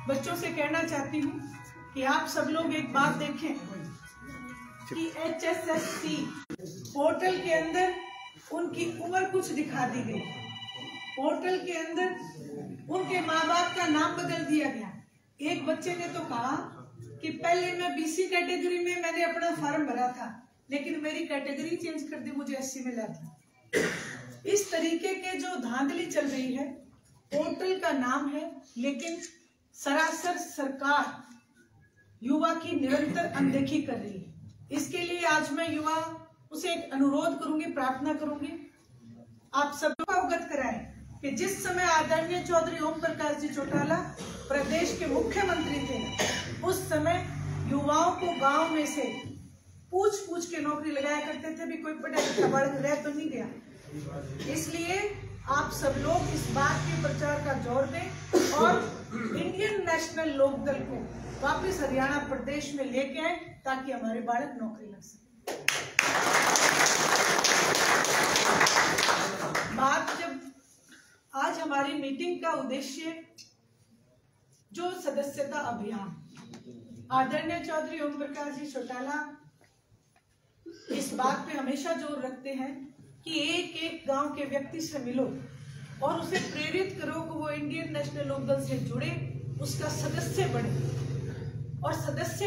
बच्चों से कहना चाहती हूँ कि आप सब लोग एक बात देखें कि HSSC पोर्टल के अंदर उनकी उम्र कुछ दिखा दी गई, पोर्टल के अंदर उनके माँ बाप का नाम बदल दिया गया। एक बच्चे ने तो कहा कि पहले मैं BC कैटेगरी में मैंने अपना फॉर्म भरा था, लेकिन मेरी कैटेगरी चेंज कर दी, मुझे SC मिला था। इस तरीके के जो धांधली चल रही है, पोर्टल का नाम है, लेकिन सरासर सरकार युवा की निरंतर अनदेखी कर रही है। इसके लिए आज मैं युवा उसे एक अनुरोध करूंगी, प्रार्थना करूंगी, आप सबको अवगत कराएं कि जिस समय आदरणीय चौधरी ओम प्रकाश जी चौटाला प्रदेश के मुख्यमंत्री थे, उस समय युवाओं को गांव में से पूछ पूछ के नौकरी लगाया करते थे, भी कोई पढ़ा लिखा बढ़ रह तो नहीं गया। इसलिए आप सब लोग इस बात के प्रचार का जोर दें और इंडियन नेशनल लोकदल को वापस हरियाणा प्रदेश में लेके आए, ताकि हमारे बालक नौकरी लग सके। बात जब आज हमारी मीटिंग का उद्देश्य जो सदस्यता अभियान, आदरणीय चौधरी ओम प्रकाश जी चौटाला इस बात पे हमेशा जोर रखते हैं कि एक एक गांव के व्यक्ति से मिलो और उसे प्रेरित करो कि वो इंडियन नेशनल लोकदल से जुड़े, उसका सदस्य बने। और सदस्य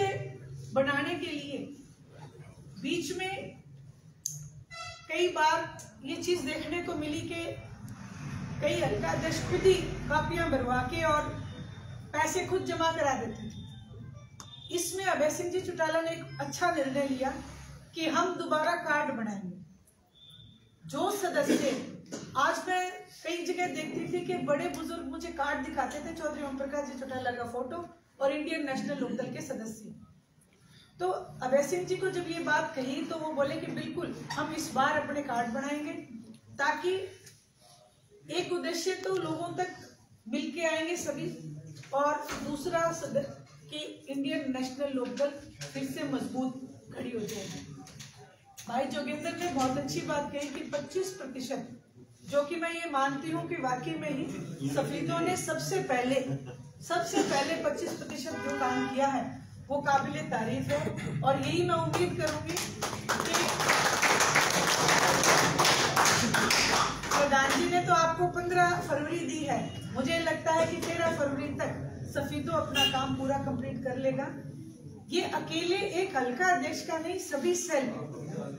बनाने के लिए बीच में कई बार ये चीज देखने को मिली कि कई हल्का अध्यक्ष खुद ही कापियां भरवा के और पैसे खुद जमा करा देते थे। इसमें अभय सिंह जी चौटाला ने एक अच्छा निर्णय लिया कि हम दोबारा कार्ड बनाएंगे। जो सदस्य, आज मैं कई जगह देखती थी कि बड़े बुजुर्ग मुझे कार्ड दिखाते थे, चौधरी ओम प्रकाश जी चौटाला का फोटो और इंडियन नेशनल लोकदल के सदस्य। तो अभय सिंह जी को जब ये बात कही तो वो बोले कि बिल्कुल हम इस बार अपने कार्ड बनाएंगे, ताकि एक उद्देश्य तो लोगों तक मिलके आएंगे सभी, और दूसरा कि इंडियन नेशनल लोकदल फिर से मजबूत खड़ी हो जाएगी। भाई जोगेंद्र ने बहुत अच्छी बात कही कि 25%, जो कि मैं ये मानती हूँ कि वाकई में ही सफीदों ने सबसे पहले 25% जो काम किया है वो काबिले तारीफ है। और यही मैं उम्मीद करूंगी कि प्रधान जी ने तो आपको 15 फरवरी दी है, मुझे लगता है कि 13 फरवरी तक सफीदो अपना काम पूरा कंप्लीट कर लेगा। ये अकेले एक हल्का अध्यक्ष का नहीं,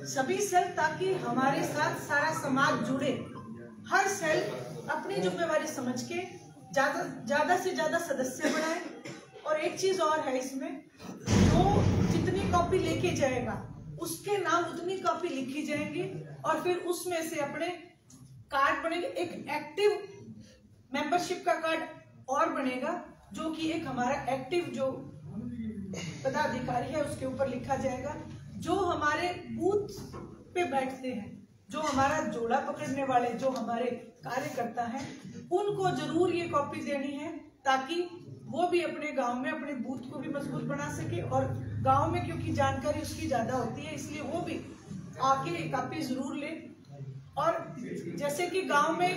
सभी सेल, ताकि हमारे साथ सारा समाज जुड़े। हर सेल अपनी जिम्मेवारी समझ के ज्यादा से ज्यादा सदस्य बनाए। और एक चीज और है इसमें, जो जितनी कॉपी लेके जाएगा उसके नाम उतनी कॉपी लिखी जाएंगी और फिर उसमें से अपने कार्ड बनेंगे। एक एक्टिव मेंबरशिप का कार्ड और बनेगा, जो कि एक हमारा एक्टिव जो पदाधिकारी है उसके ऊपर लिखा जाएगा। जो हमारे बूथ पे बैठते हैं, जो हमारा जोड़ा पकड़ने वाले जो हमारे कार्यकर्ता हैं, उनको जरूर ये कॉपी देनी है, ताकि वो भी अपने गांव में अपने बूथ को भी मजबूत बना सके। और गांव में क्योंकि जानकारी उसकी ज्यादा होती है, इसलिए वो भी आके कॉपी जरूर ले। और जैसे कि गांव में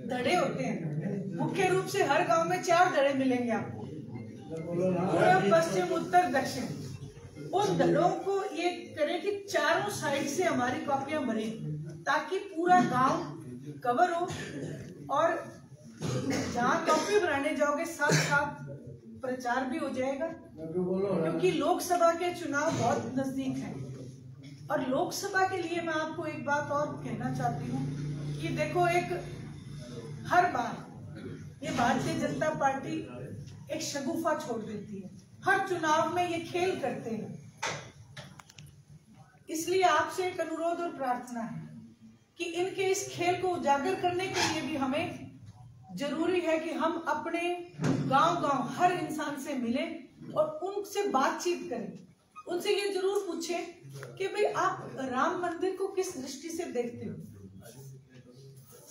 धड़े होते हैं, मुख्य रूप से हर गांव में 4 धड़े मिलेंगे आपको, पूर्व, पश्चिम, उत्तर, दक्षिण। उन धड़ों को ये करें कि चारों साइड से हमारी कॉपियां भरे, ताकि पूरा गांव कवर हो। और जहाँ कॉपी बनाने जाओगे साथ साथ प्रचार भी हो जाएगा, क्योंकि लोकसभा के चुनाव बहुत नजदीक हैं। और लोकसभा के लिए मैं आपको एक बात और कहना चाहती हूँ कि देखो, हर बार ये भारतीय जनता पार्टी एक शगुफा छोड़ देती है, हर चुनाव में ये खेल करते हैं। इसलिए आपसे एक अनुरोध और प्रार्थना है कि इनके इस खेल को उजागर करने के लिए भी हमें जरूरी है कि हम अपने गांव-गांव हर इंसान से मिलें और उनसे बातचीत करें। उनसे ये जरूर पूछें कि भाई आप राम मंदिर को किस दृष्टि से देखते हो।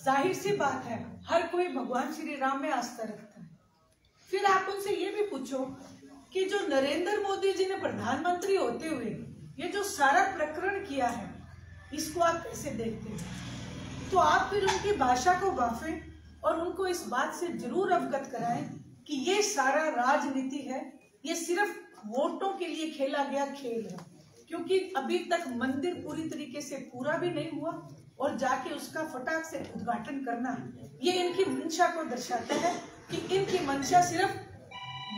जाहिर सी बात है, हर कोई भगवान श्री राम में आस्था रखता है। फिर आप उनसे ये भी पूछो कि जो नरेंद्र मोदी जी ने प्रधानमंत्री होते हुए ये जो सारा प्रकरण किया है, इसको आप कैसे देखते हैं। तो आप फिर उनकी भाषा को बाफें और उनको इस बात से जरूर अवगत कराएं कि ये सारा राजनीति है, ये सिर्फ वोटों के लिए खेला गया खेल है। क्योंकि अभी तक मंदिर पूरी तरीके से पूरा भी नहीं हुआ और जाके उसका फटाक से उद्घाटन करना, ये इनकी मंशा को दर्शाता है कि इनकी मंशा सिर्फ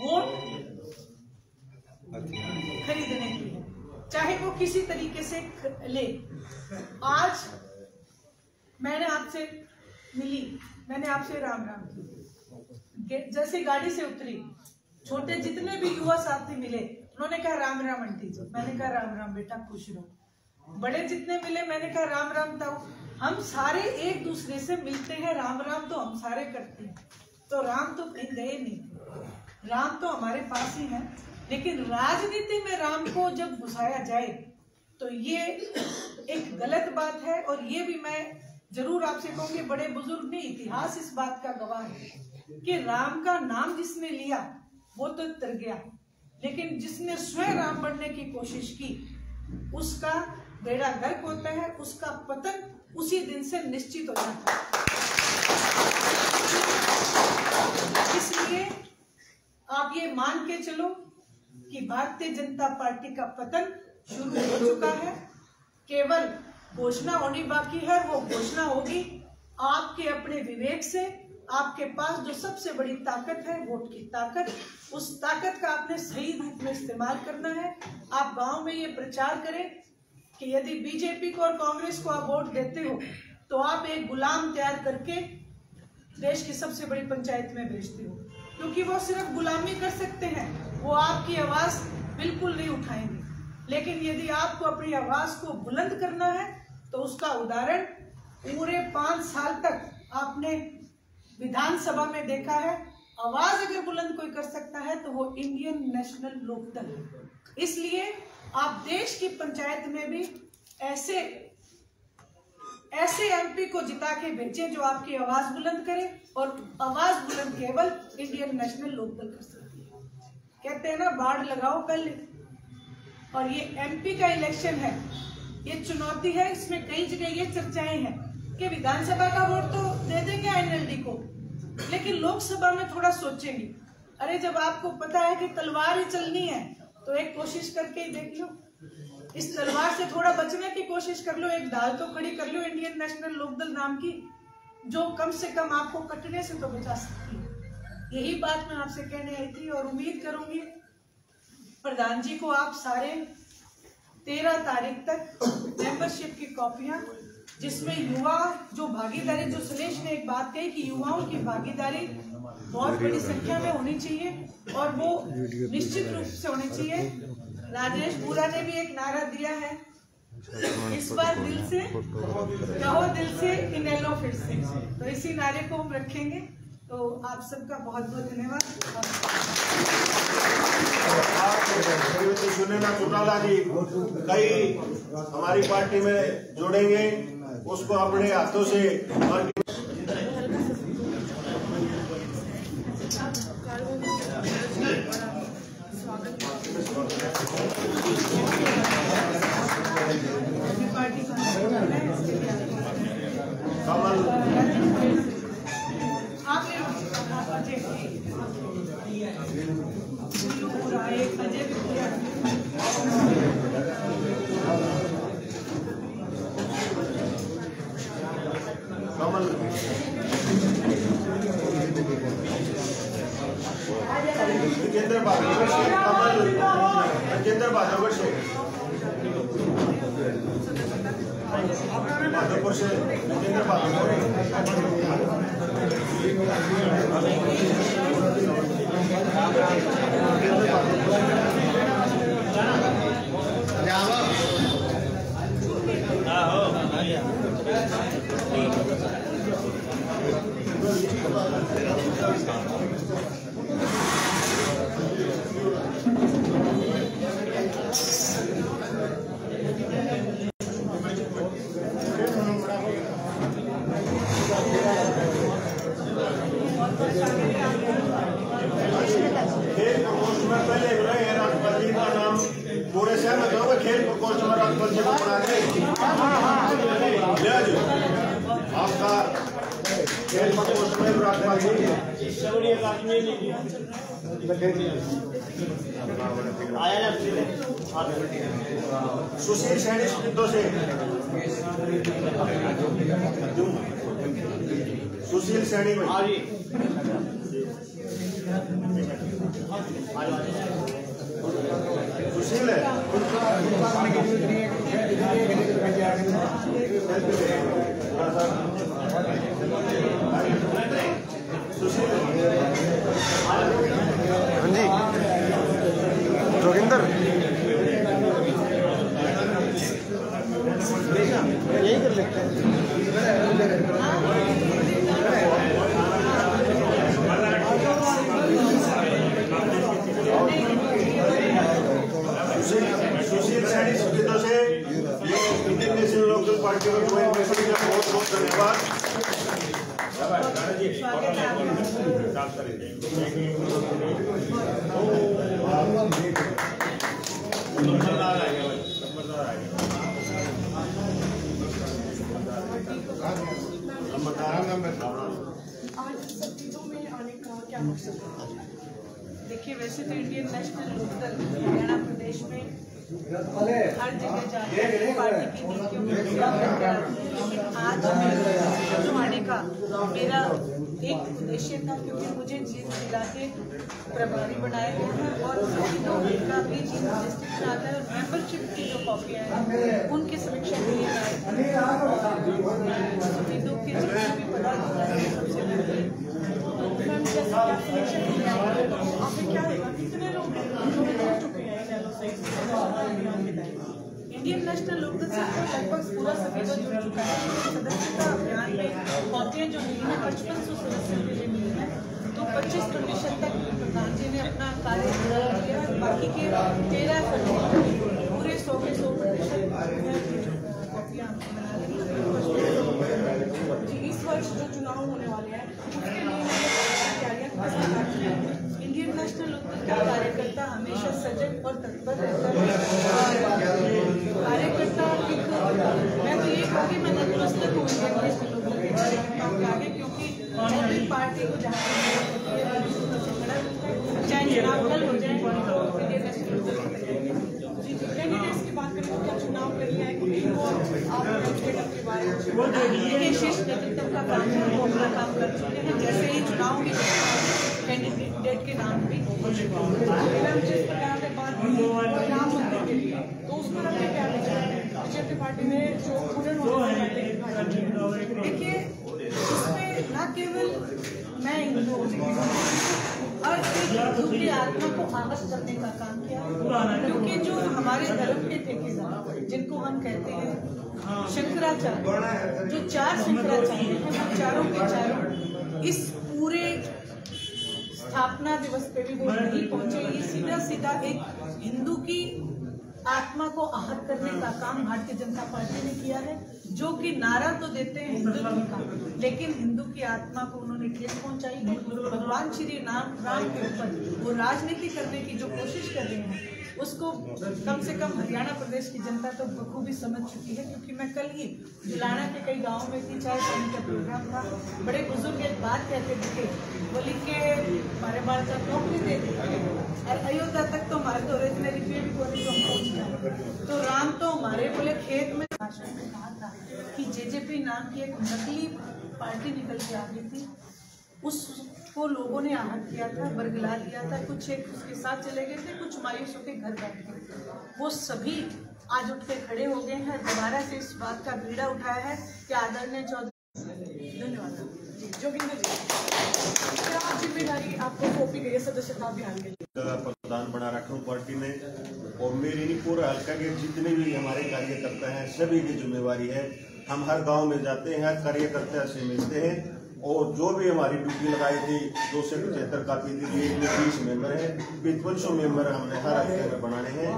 वोट खरीदने की है, चाहे वो किसी तरीके से ले। आज मैंने आपसे मिली, मैंने आपसे राम राम की। जैसे गाड़ी से उतरी, छोटे जितने भी युवा साथी मिले उन्होंने कहा राम राम आंटी जी, मैंने कहा राम राम बेटा खुश रहो। बड़े जितने मिले मैंने कहा राम राम ताऊ। हम सारे एक दूसरे से मिलते हैं, राम राम तो हम सारे करते हैं। तो राम तो कहीं गए नहीं, राम तो हमारे पास ही है। लेकिन राजनीति में राम को जब घुसाया जाए तो ये एक गलत बात है। और ये भी मैं जरूर आपसे कहूंगी, बड़े बुजुर्ग ने इतिहास इस बात का गवाह है कि राम का नाम जिसने लिया वो तो तर गया, लेकिन जिसने स्वयं राम बनने की कोशिश की उसका बेड़ा गर्क होता है, उसका पतन उसी दिन से निश्चित हो जाता है। इसलिए आप ये मान के चलो कि भारतीय जनता पार्टी का पतन शुरू हो चुका है। केवल घोषणा होनी बाकी है, वो घोषणा होगी आपके अपने विवेक से। आपके पास जो सबसे बड़ी ताकत है, वोट की ताकत, उस ताकत का आपने सही रूप में इस्तेमाल करना है। आप गांव में ये प्रचार करें कि यदि बीजेपी को और कांग्रेस को आप वोट देते हो तो आप एक गुलाम तैयार करके देश की सबसे बड़ी पंचायत में भेजते हो, क्योंकि वो सिर्फ गुलामी कर सकते हैं, वो आपकी आवाज बिल्कुल नहीं उठाएंगे। लेकिन यदि आपको अपनी आवाज को बुलंद करना है तो उसका उदाहरण पूरे 5 साल तक आपने विधानसभा में देखा है। आवाज अगर बुलंद कोई कर सकता है तो वो इंडियन नेशनल लोकदल है। इसलिए आप देश की पंचायत में भी ऐसे एमपी को जिता के भेजें जो आपकी आवाज बुलंद करे, और आवाज बुलंद केवल इंडियन नेशनल लोकदल कर सकती है। कहते हैं ना, बाढ़ लगाओ पहले। और ये एमपी का इलेक्शन है, ये चुनौती है। इसमें कई जगह ये चर्चाएं हैं कि विधानसभा का वोट तो दे देंगे एनएलडी को, लेकिन लोकसभा में थोड़ा सोचेंगे। अरे जब आपको पता है कि तलवार ही चलनी है तो एक कोशिश करके ही देख लो, इस तलवार से थोड़ा बचने की कोशिश कर लो। एक ढाल तो खड़ी कर लो इंडियन नेशनल लोकदल नाम की, जो कम से कम आपको कटने से तो बचा सकती है। यही बात मैं आपसे कहने आई थी और उम्मीद करूंगी प्रधान जी को आप सारे 13 तारीख तक मेंबरशिप की कॉपियां, जिसमें युवा जो भागीदारी, जो सुरेश ने एक बात कही कि युवाओं की भागीदारी बहुत बड़ी संख्या में होनी चाहिए और वो निश्चित रूप से होनी चाहिए। राजेश बुरा ने भी एक नारा दिया है, इस बार दिल से कहो, दिल से इनेलो फिर से। तो इसी नारे को हम रखेंगे। तो आप सबका बहुत बहुत धन्यवाद। श्रीमती सुनैना चौटाला जी कई हमारी पार्टी में जोड़ेंगे, उसको अपने हाथों से कमल राजेंद्र भागवत से, कमल राजेंद्र भागवत से, माधोपुर से राजेंद्र पूरे शहर में कहोगे खेल प्रकोष्ठ में राष्ट्रपति जी को बना के आपका खेल प्रकोष्ठ में राष्ट्रपति सुशील सैनी स्पिंदो से, सुशील सैनी में सुशील है यही कर लेते हैं। सुशील सैनी सफीदों से इंडियन नेशनल लोकदल पार्टी में ज्वाइन करने का बहुत बहुत धन्यवाद। आज सफीदों में आने का क्या मकसद है? देखिए, वैसे तो इंडियन नेशनल लोकदल हरियाणा प्रदेश में हर जगह जाते हैं पार्टी की नीतियों में लेकिन आज जो आने का मेरा एक उद्देश्य था, क्योंकि मुझे जींद जिला के प्रभारी बनाया गया है और सफीदों का भी जींद डिस्ट्रिक्ट में आता है और मेंबरशिप की जो कॉपियाँ हैं उनकी समीक्षा के लिए आए सफीदों के जितने भी पदाधिकारी सबसे पहले मैम जैसे क्या समीक्षा के लिए आए आपने क्या देखा कितने लोग चुके हैं इंडियन नेशनल लोकदल से लगभग पूरा सफीदों जुड़ चुका है। सदस्यता अभियान में कॉपियाँ जो मिली है 5500 सदस्यों के लिए मिली है, तो 25% तक प्रधान जी ने अपना कार्य किया। बाकी के 13 पूरे 100% कॉपियाँ बना ली। इस वर्ष जो चुनाव होने वाले हैं उसके लिए तैयारियाँ इंडियन नेशनल लोकदल का कार्यकर्ता हमेशा सजग और तत्पर रहता है। कार्यकर्ता मैं तो ये कहूँगी मैं नतमस्तक हूँ इंडियन नेशनल लोकदल के कार्यकर्ताओं के आगे, क्योंकि जब भी पार्टी को जहाँ चाहे चुनाव कल हो जाए तो इंडियन नेशनल लोकदल कैंडिडेट्स की बात करें तो क्या चुनाव कर लिया है क्योंकि वो आप शीर्ष नेतृत्व का काम है, वो अपना काम कर चुके हैं। जैसे ही चुनाव की कैंडिडेट के नाम भी जिस प्रकार से बात राम मंदिर के लिए, तो उस पर अपने क्या विचार है? बीजेपी पार्टी में जो देखिए, इसमें न केवल मैं हिंदू और हिंदू की आत्मा को आहत करने का काम किया, क्योंकि जो हमारे धर्म के ठेकेदार जिनको हम कहते हैं शंकराचार्य, जो 4 शंकराचार्य हैं, हम चारों के चारों इस पूरे स्थापना दिवस पे भी वो नहीं पहुंचे। ये सीधा सीधा एक हिंदू की आत्मा को आहत करने का काम भारतीय जनता पार्टी ने किया है, जो कि नारा तो देते हैं हिंदुत्व का, लेकिन हिंदू की आत्मा को उन्होंने ठेस पहुंचाई है। भगवान श्री राम के ऊपर वो राजनीति करने की जो कोशिश कर रहे हैं उसको कम से कम हरियाणा प्रदेश की जनता तो बखूबी समझ चुकी है। क्योंकि मैं कल ही जुलाना के कई गाँव में थी, चाय पानी का प्रोग्राम था, बड़े बुजुर्ग एक बात कहते थे, बोली के हमारे बाल का नौकरी दे देते और अयोध्या तक तो हमारे तो रेजनरी पे भी बोले तो हम पहुँच जाए, तो राम तो हमारे बोले खेत में। भाषण में कहा था कि जेजेपी नाम की एक नकली पार्टी निकल के आ गई थी, उसको लोगों ने आहत किया था, बरगला दिया था, कुछ एक उसके साथ चले गए थे, कुछ मायूस होकर घर बैठ गए। वो सभी आज उठ के खड़े हो गए हैं, दोबारा से इस बात का बीड़ा उठाया है कि आदरणीय चौधरी। धन्यवाद जी। जोगिंदर जी, क्या जिम्मेदारी आपको सौंपी गई है सदस्यता अभियान के लिए? प्रधान बना रखा हूँ पार्टी ने, और मेरी नहीं पूरा हल्का के जितने भी हमारे कार्यकर्ता हैं सभी की जिम्मेवारी है। हम हर गांव में जाते हैं, हर कार्यकर्ता से मिलते हैं, और जो भी हमारी ड्यूटी लगाई थी 275 कापी थी, एक में 20 मेंबर हैं, 5500 मेंबर हमने हर हल्के में बनाने हैं।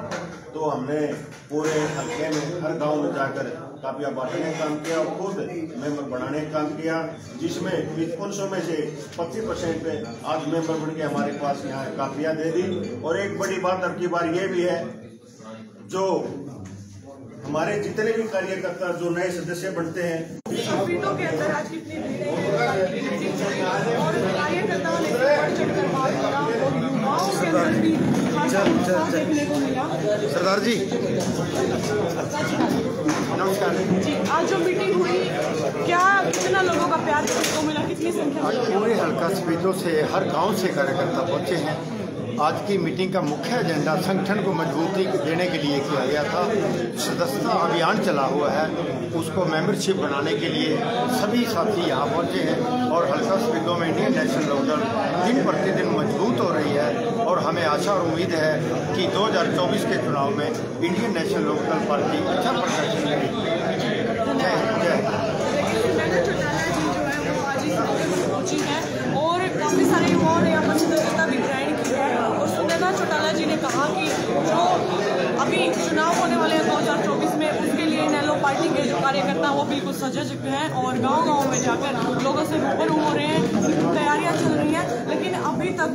तो हमने पूरे हल्के में हर गांव में जाकर कापियां बांटने का काम किया और खुद मेंबर बनाने का काम किया, जिसमें 5500 में से 25% आज मेंबर बन के हमारे पास यहाँ कापियां दे दी। और एक बड़ी बात अब की बार ये भी है, जो हमारे जितने भी कार्यकर्ता जो नए सदस्य बनते हैं सफीदों के अंदर आज कितनी भीड़ है और कार्यकर्ताओं ने चढ़कर बात करा और युवाओं के अंदर भी देखने को मिला। सरदार जी नमस्कार जी, आज जो मीटिंग हुई क्या कितना लोगों का प्यार देखने को मिला, कितनी संख्या में? पूरे हल्का सफीदों से हर गांव से कार्यकर्ता पहुंचे हैं। आज की मीटिंग का मुख्य एजेंडा संगठन को मजबूती देने के लिए किया गया था। सदस्यता अभियान चला हुआ है, उसको मेंबरशिप बनाने के लिए सभी साथी यहाँ पहुँचे हैं और हल्का सफीदों में इंडियन नेशनल लोकदल दिन प्रतिदिन मजबूत हो रही है। और हमें आशा और उम्मीद है कि 2024 के चुनाव में इंडियन नेशनल लोकदल पार्टी अच्छा प्रदर्शन करेगी। कार्यकर्ता वो बिल्कुल सजग हैं और गांव-गांव में जाकर लोगों से रूबरू हो रहे हैं। तैयारियां चल रही हैं, लेकिन अभी तक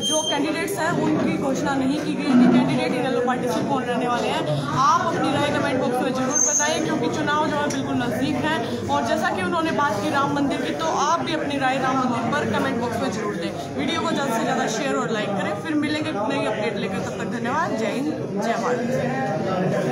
जो कैंडिडेट्स हैं उनकी घोषणा नहीं की गई कि कैंडिडेट इनेलो पार्टी से कौन रहने वाले हैं। आप अपनी राय कमेंट बॉक्स में जरूर बताएं, क्योंकि चुनाव जो है बिल्कुल नजदीक है। और जैसा कि उन्होंने बात की राम मंदिर की, तो आप भी अपनी राय राम मंदिर पर कमेंट बॉक्स में जरूर दें। वीडियो को ज़्यादा से ज़्यादा शेयर और लाइक करें। फिर मिलेंगे नई अपडेट लेकर, तब तक धन्यवाद। जय हिंद, जय भारत।